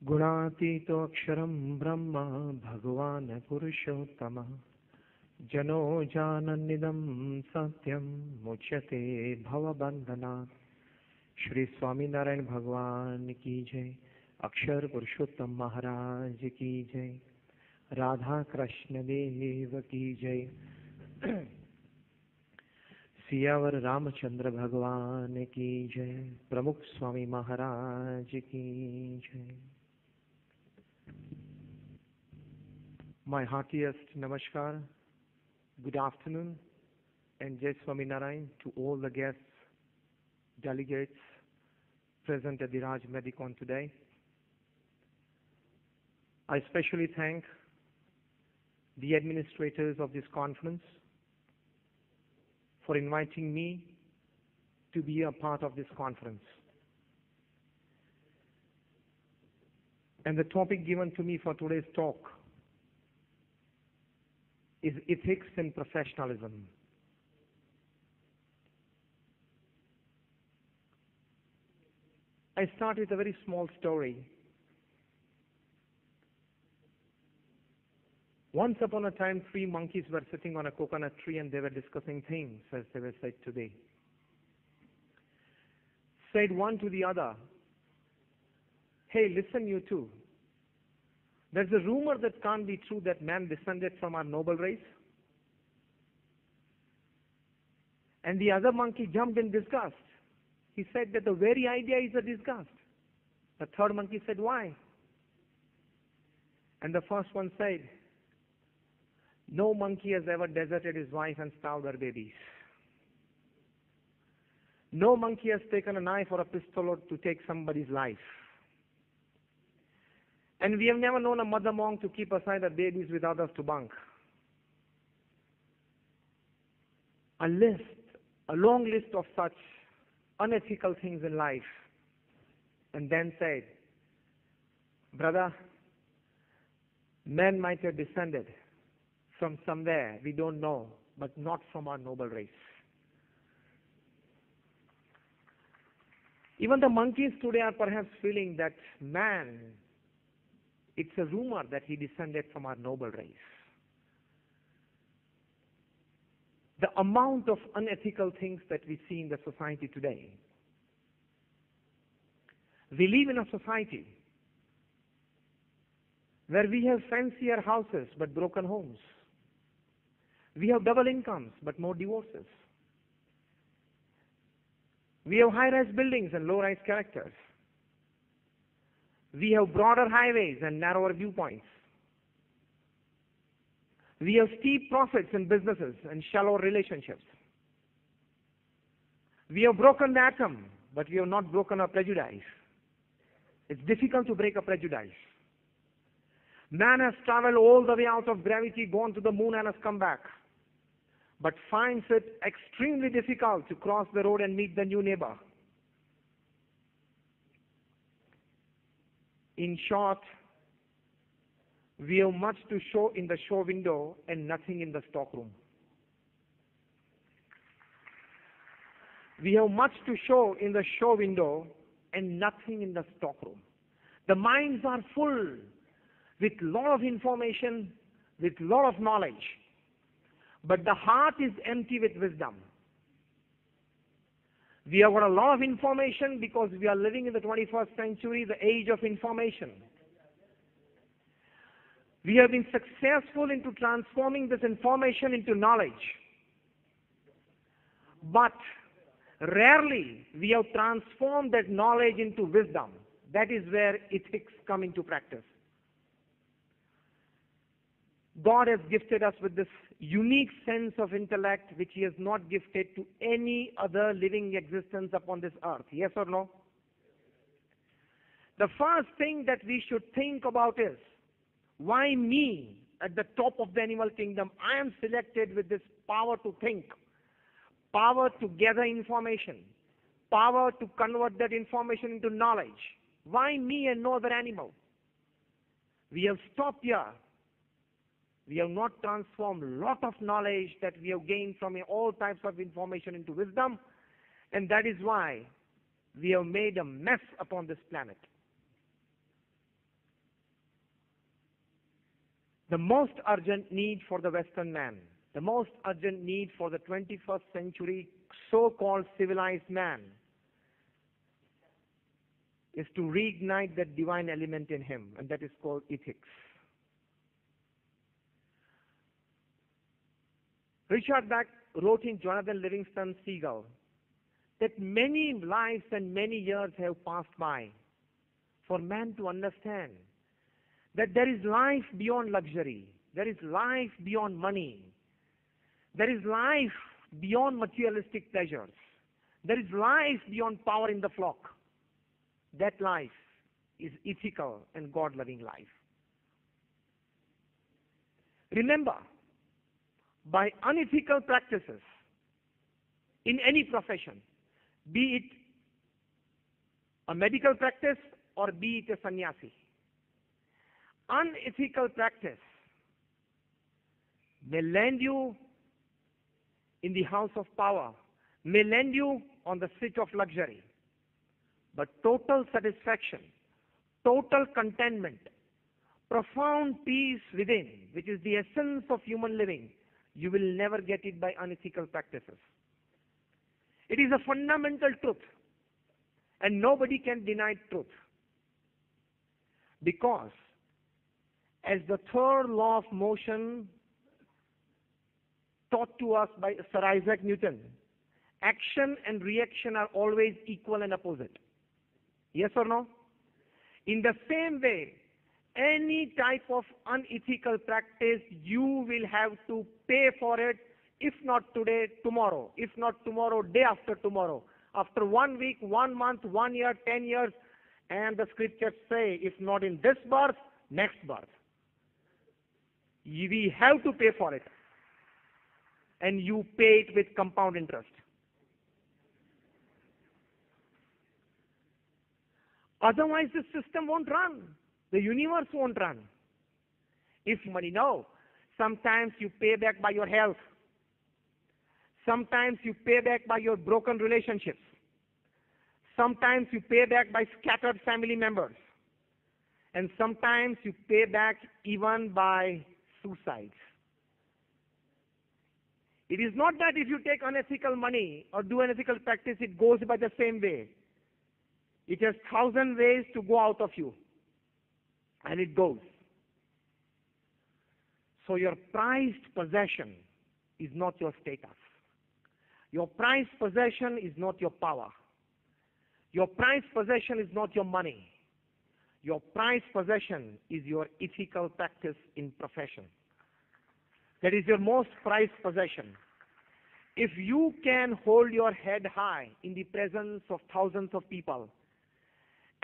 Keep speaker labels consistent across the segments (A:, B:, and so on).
A: गुणातीतो अक्षरं ब्रह्म भगवान् पुरुषोत्तमः जनो जानन्निदं सत्यं मुच्यते भवबन्धनात्। श्री स्वामीनारायण भगवान की जय, अक्षर पुरुषोत्तम महाराज की जय, राधा कृष्ण देव की जय, सियावर रामचंद्र भगवान की जय, प्रमुख स्वामी महाराज की जय। My heartiest namaskar, good afternoon, and Jai Swaminarayan to all the guests, delegates present at the Raj Medicon today. I especially thank the administrators of this conference for inviting me to be a part of this conference. And the topic given to me for today's talk is ethics and professionalism. I start with a very small story. Once upon a time, 3 monkeys were sitting on a coconut tree and they were discussing things as they were said today. Said one to the other, "Hey, listen you two. There's a rumor that can't be true that man descended from our noble race." And the other monkey jumped in disgust. He said that the very idea is a disgust. The third monkey said, "Why?" And the first one said, "No monkey has ever deserted his wife and starved her babies. No monkey has taken a knife or a pistol to take somebody's life. And we have never known a mother monk to keep aside her babies with others to bunk." A long list of such unethical things in life, and then said, "Brother, men might have descended from somewhere we don't know, but not from our noble race." Even the monkeys today are perhaps feeling that man, it's a rumor that he descended from our noble race. The amount of unethical things that we see in the society today. We live in a society where we have fancier houses but broken homes. We have double incomes but more divorces. We have high-rise buildings and low-rise characters. We have broader highways and narrower viewpoints. We have steep profits in businesses and shallow relationships. We have broken the atom, but we have not broken our prejudice. It's difficult to break a prejudice. Man has traveled all the way out of gravity, gone to the moon and has come back, but finds it extremely difficult to cross the road and meet the new neighbor. In short, we have much to show in the show window and nothing in the stockroom. We have much to show in the show window and nothing in the stockroom. The minds are full with a lot of information, with a lot of knowledge, but the heart is empty with wisdom. We have got a lot of information because we are living in the 21st century, the age of information. We have been successful into transforming this information into knowledge. But rarely we have transformed that knowledge into wisdom. That is where ethics come into practice. God has gifted us with this unique sense of intellect which He has not gifted to any other living existence upon this earth. Yes or no? The first thing that we should think about is, why me at the top of the animal kingdom? I am selected with this power to think, power to gather information, power to convert that information into knowledge. Why me and no other animal? We have stopped here. We have not transformed a lot of knowledge that we have gained from all types of information into wisdom, and that is why we have made a mess upon this planet. The most urgent need for the Western man, the most urgent need for the 21st century so-called civilized man is to reignite that divine element in him, and that is called ethics. Richard Bach wrote in Jonathan Livingston Seagull that many lives and many years have passed by for man to understand that there is life beyond luxury, there is life beyond money, there is life beyond materialistic pleasures, there is life beyond power in the flock. That life is ethical and God-loving life. Remember, by unethical practices in any profession, be it a medical practice or be it a sannyasi, unethical practice may land you in the house of power, may land you on the seat of luxury, but total satisfaction, total contentment, profound peace within, which is the essence of human living, you will never get it by unethical practices. It is a fundamental truth, and nobody can deny truth. Because as the third law of motion taught to us by Sir Isaac Newton, action and reaction are always equal and opposite. Yes or no? In the same way, any type of unethical practice, you will have to pay for it, if not today, tomorrow. If not tomorrow, day after tomorrow. After 1 week, 1 month, 1 year, 10 years, and the scriptures say, if not in this birth, next birth. We have to pay for it. And you pay it with compound interest. Otherwise, the system won't run. The universe won't run. If money, no. Sometimes you pay back by your health. Sometimes you pay back by your broken relationships. Sometimes you pay back by scattered family members. And sometimes you pay back even by suicides. It is not that if you take unethical money or do unethical practice, it goes by the same way. It has 1,000 ways to go out of you. And it goes. So your prized possession is not your status. Your prized possession is not your power. Your prized possession is not your money. Your prized possession is your ethical practice in profession. That is your most prized possession. If you can hold your head high in the presence of thousands of people,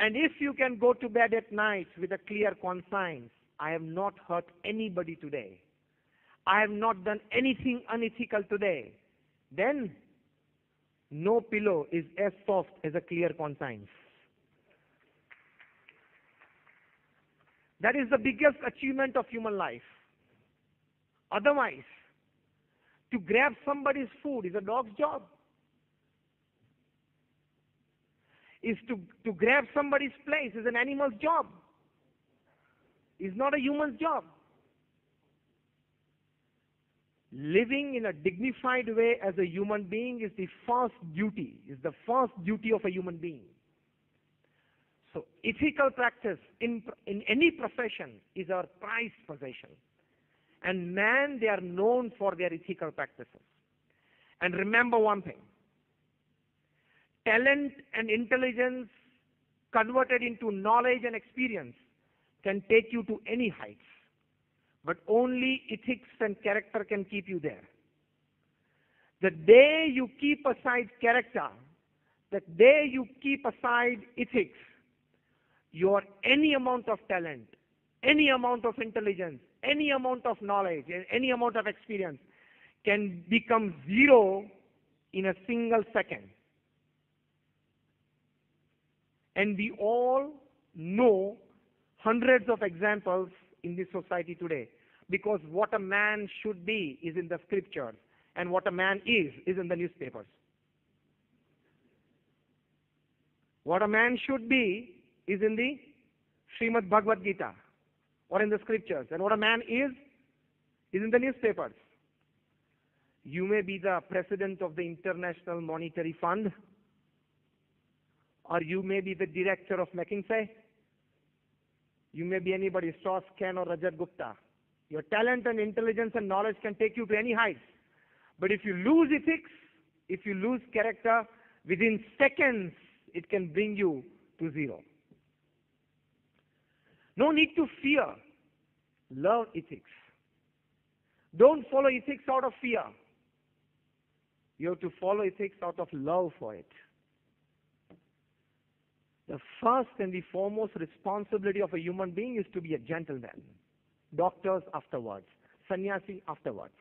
A: and if you can go to bed at night with a clear conscience, I have not hurt anybody today, I have not done anything unethical today, then no pillow is as soft as a clear conscience. That is the biggest achievement of human life. Otherwise, to grab somebody's food is a dog's job. Is to grab somebody's place is an animal's job. It's not a human's job. Living in a dignified way as a human being is the first duty, of a human being. So ethical practice in any profession is our prized possession. And man, they are known for their ethical practices. And remember one thing. Talent and intelligence converted into knowledge and experience can take you to any heights. But only ethics and character can keep you there. The day you keep aside character, the day you keep aside ethics, your any amount of talent, any amount of intelligence, any amount of knowledge, and any amount of experience can become zero in a single second. And we all know hundreds of examples in this society today, because what a man should be is in the scriptures, and what a man is in the newspapers. What a man should be is in the Srimad Bhagavad Gita. or in the scriptures. And what a man is in the newspapers. You may be the president of the International Monetary Fund, or you may be the director of McKinsey. You may be anybody, Strauss, Ken, or Rajat Gupta. Your talent and intelligence and knowledge can take you to any heights. But if you lose ethics, if you lose character, within seconds, it can bring you to zero. No need to fear. Love ethics. Don't follow ethics out of fear. You have to follow ethics out of love for it. The first and the foremost responsibility of a human being is to be a gentleman. Doctors afterwards. Sannyasi afterwards.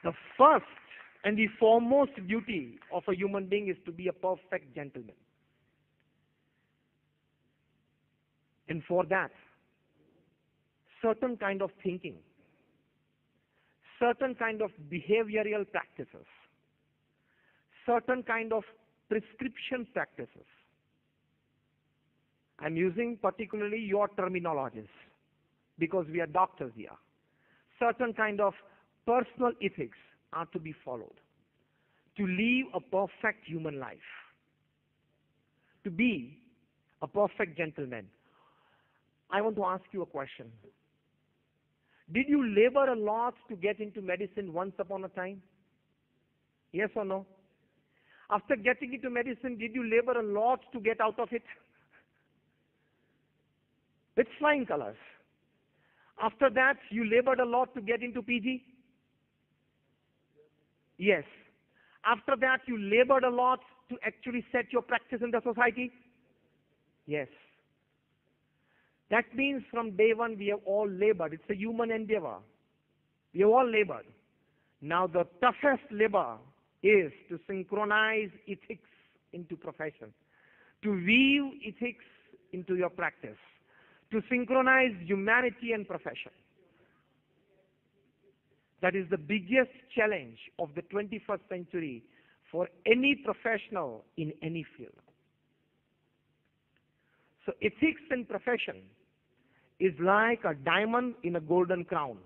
A: The first and the foremost duty of a human being is to be a perfect gentleman. And for that, certain kind of thinking, certain kind of behavioral practices, certain kind of prescription practices. I'm using particularly your terminologies because we are doctors here. Certain kind of personal ethics are to be followed to live a perfect human life, to be a perfect gentleman. I want to ask you a question. Did you labor a lot to get into medicine once upon a time? Yes or no? After getting into medicine, did you labor a lot to get out of it? With flying colors. After that, you labored a lot to get into PG? Yes. After that, you labored a lot to actually set your practice in the society? Yes. That means from day one, we have all labored. It's a human endeavor. We have all labored. Now, the toughest labor is to synchronize ethics into profession, to weave ethics into your practice, to synchronize humanity and profession. That is the biggest challenge of the 21st century for any professional in any field. So ethics in profession is like a diamond in a golden crown.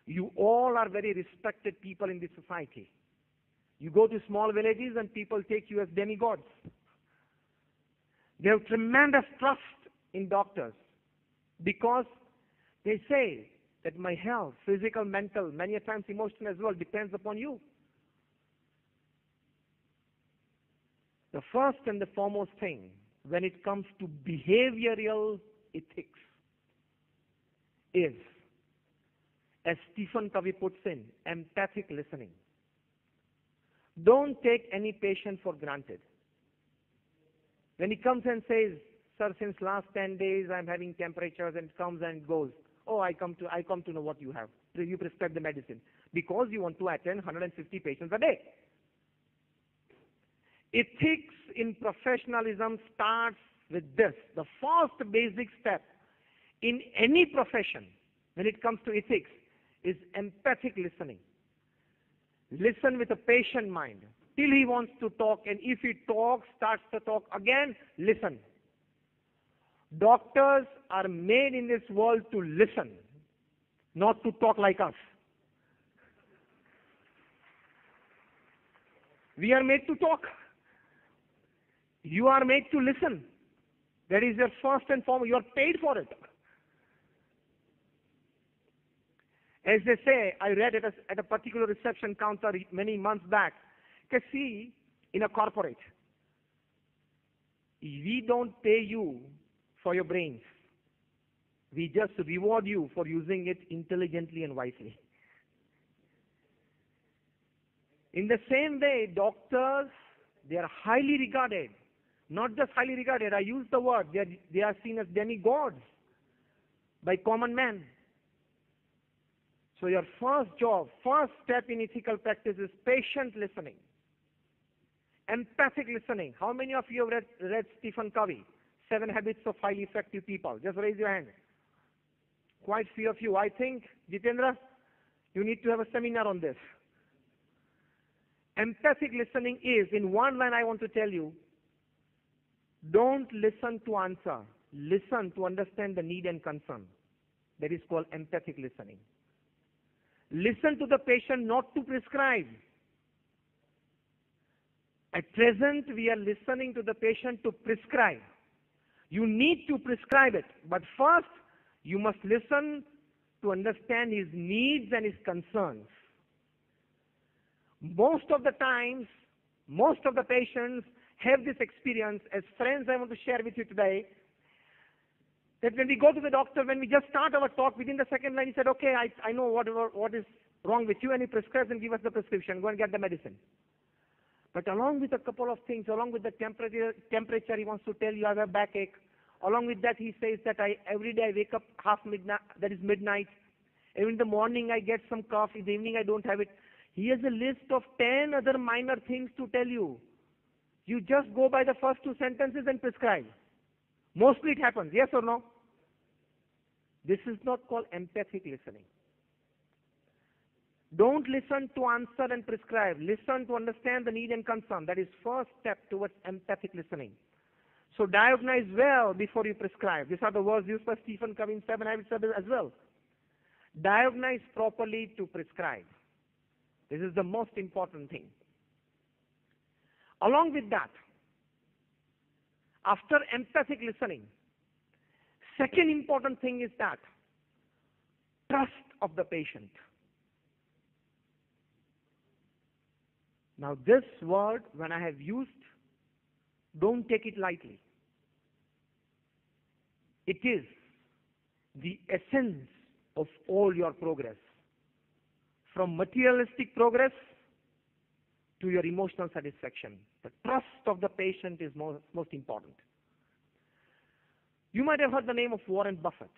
A: You all are very respected people in this society. You go to small villages and people take you as demigods. They have tremendous trust in doctors because they say that my health, physical, mental, many times emotional as well, depends upon you. The first and the foremost thing when it comes to behavioral ethics is, as Stephen Covey puts in, empathic listening. Don't take any patient for granted. When he comes and says, sir, since last 10 days I'm having temperatures, and comes and goes, oh, I come to know what you have. You prescribe the medicine. Because you want to attend 150 patients a day. Ethics in professionalism starts with this. The first basic step in any profession when it comes to ethics is empathic listening. Listen with a patient mind till he wants to talk, and if he talks, starts to talk again, listen. Doctors are made in this world to listen, not to talk like us. We are made to talk. You are made to listen. That is your first and foremost. You are paid for it. As they say, I read at a particular reception counter many months back. You can see, in a corporate, we don't pay you for your brains. We just reward you for using it intelligently and wisely. In the same way, doctors, they are highly regarded. Not just highly regarded, I use the word, they are seen as demigods by common man. So your first job, first step in ethical practice is patient listening. Empathic listening. How many of you have read Stephen Covey, 7 Habits of Highly Effective People? Just raise your hand. Quite few of you. I think, Jitendra, you need to have a seminar on this. Empathic listening is, in one line I want to tell you, Don't listen to answer. Listen to understand the need and concern. That is called empathic listening. Listen to the patient, not to prescribe. At present, we are listening to the patient to prescribe. You need to prescribe it, but first, you must listen to understand his needs and his concerns. Most of the times, most of the patients have this experience. As friends, I want to share with you today that when we go to the doctor, when we just start our talk, within the second line, he said, okay, I know what is wrong with you, and he prescribes and gives us the prescription. Go and get the medicine. But along with a couple of things, along with the temperature, he wants to tell you I have a backache. Along with that, he says that every day I wake up half midnight, that is midnight. Even in the morning I get some cough. In the evening I don't have it. He has a list of 10 other minor things to tell you. You just go by the first two sentences and prescribe. Mostly it happens, yes or no? This is not called empathic listening. Don't listen to answer and prescribe. Listen to understand the need and concern. That is first step towards empathic listening. So diagnose well before you prescribe. These are the words used by Stephen Covey in 7 Habits as well. Diagnose properly to prescribe. This is the most important thing. Along with that, after empathic listening, second important thing is that trust of the patient. Now this word, when I have used, don't take it lightly. It is the essence of all your progress. From materialistic progress to your emotional satisfaction. The trust of the patient is most important. You might have heard the name of Warren Buffett.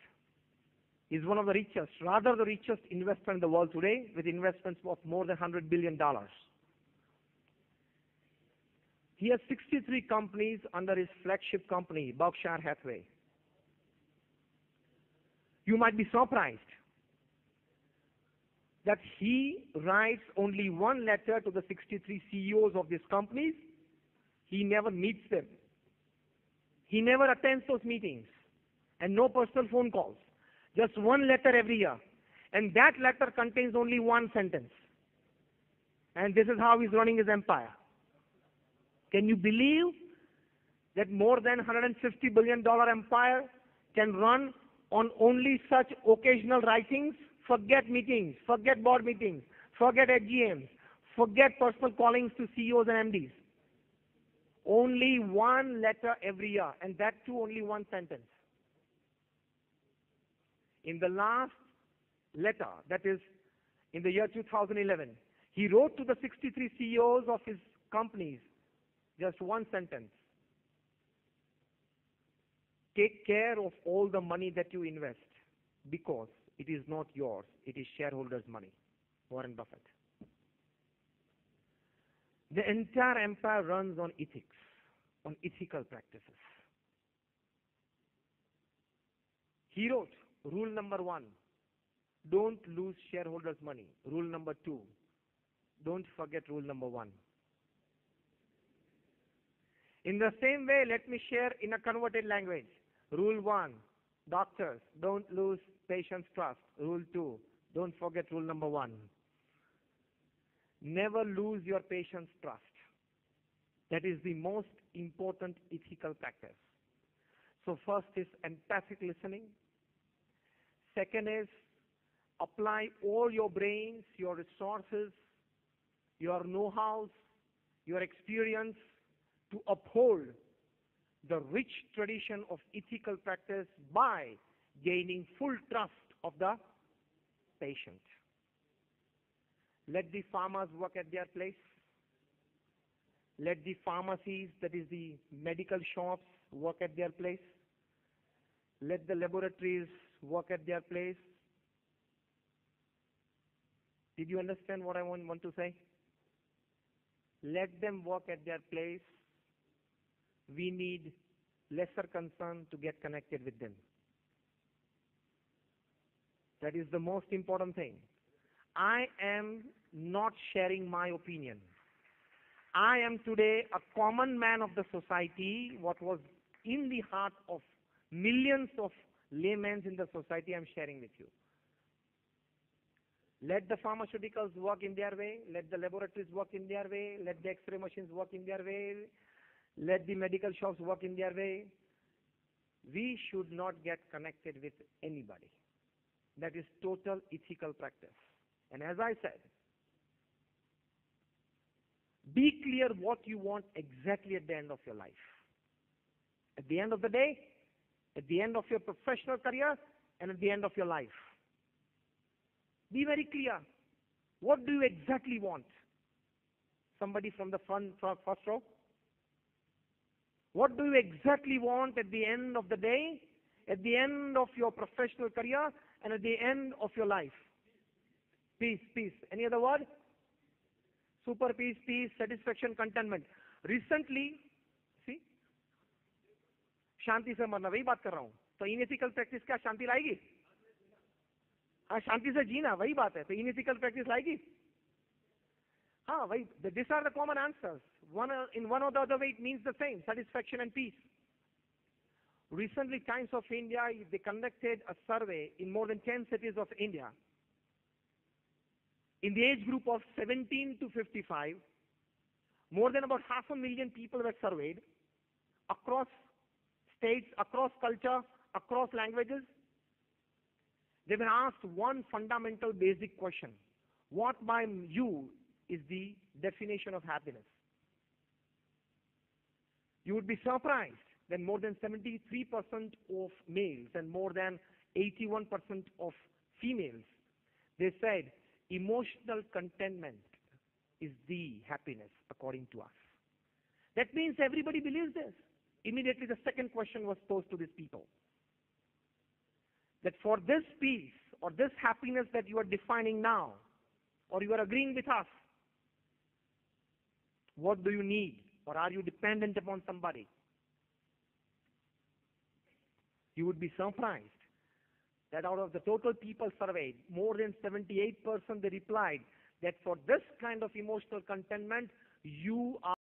A: He's one of the richest, rather the richest investor in the world today, with investments of more than $100 billion. He has 63 companies under his flagship company, Berkshire Hathaway. You might be surprised that he writes only one letter to the 63 CEOs of these companies. He never meets them. He never attends those meetings, and no personal phone calls. Just one letter every year. And that letter contains only one sentence. And this is how he's running his empire. Can you believe that more than $150 billion empire can run on only such occasional writings? Forget meetings, forget board meetings, forget AGMs, forget personal callings to CEOs and MDs. Only one letter every year, and that too only one sentence. In the last letter, that is in the year 2011, he wrote to the 63 CEOs of his companies just one sentence. Take care of all the money that you invest, because it is not yours, it is shareholders' money. Warren Buffett. The entire empire runs on ethics, on ethical practices. He wrote, rule number 1, don't lose shareholders' money. Rule number 2, don't forget rule number 1. In the same way, let me share in a converted language. Rule 1, doctors, don't lose patients' trust. Rule 2, don't forget rule number 1. Never lose your patient's trust. That is the most important ethical practice. So first is empathic listening. Second is apply all your brains, your resources, your know-how, your experience to uphold the rich tradition of ethical practice by gaining full trust of the patient. Let the farmers work at their place. Let the pharmacies, that is the medical shops, work at their place. Let the laboratories work at their place. Did you understand what I want to say? Let them work at their place. We need lesser concern to get connected with them. That is the most important thing. I am not sharing my opinion. I am today a common man of the society. What was in the heart of millions of laymen in the society, I'm sharing with you. Let the pharmaceuticals work in their way. Let the laboratories work in their way. Let the X-ray machines work in their way. Let the medical shops work in their way. We should not get connected with anybody. That is total ethical practice. And as I said, be clear what you want exactly at the end of your life. At the end of the day, at the end of your professional career, and at the end of your life. Be very clear. What do you exactly want? Somebody from the first row? What do you exactly want at the end of the day, at the end of your professional career, and at the end of your life? Peace, peace. Any other word? Super peace, peace, satisfaction, contentment. Recently, see, शांति से मरना, वही बात कर रहा हूँ. तो इनएथिकल practice क्या शांति लाएगी? हाँ, शांति से जीना, वही बात है. तो इनएथिकल प्रैक्टिस लाएगी? हाँ, वही. These are the common answers. In one or the other way, it means the same: satisfaction and peace. Recently, Times of India, they conducted a survey in more than 10 cities of India. In the age group of 17 to 55, more than about 500,000 people were surveyed across states, across culture, across languages. They were asked one fundamental basic question: what by you is the definition of happiness? You would be surprised that more than 73% of males and more than 81% of females, they said emotional contentment is the happiness according to us. That means everybody believes this. Immediately the second question was posed to these people. That for this peace or this happiness that you are defining now, or you are agreeing with us, what do you need? Or are you dependent upon somebody? You would be surprised that out of the total people surveyed, more than 78% they replied that for this kind of emotional contentment, you are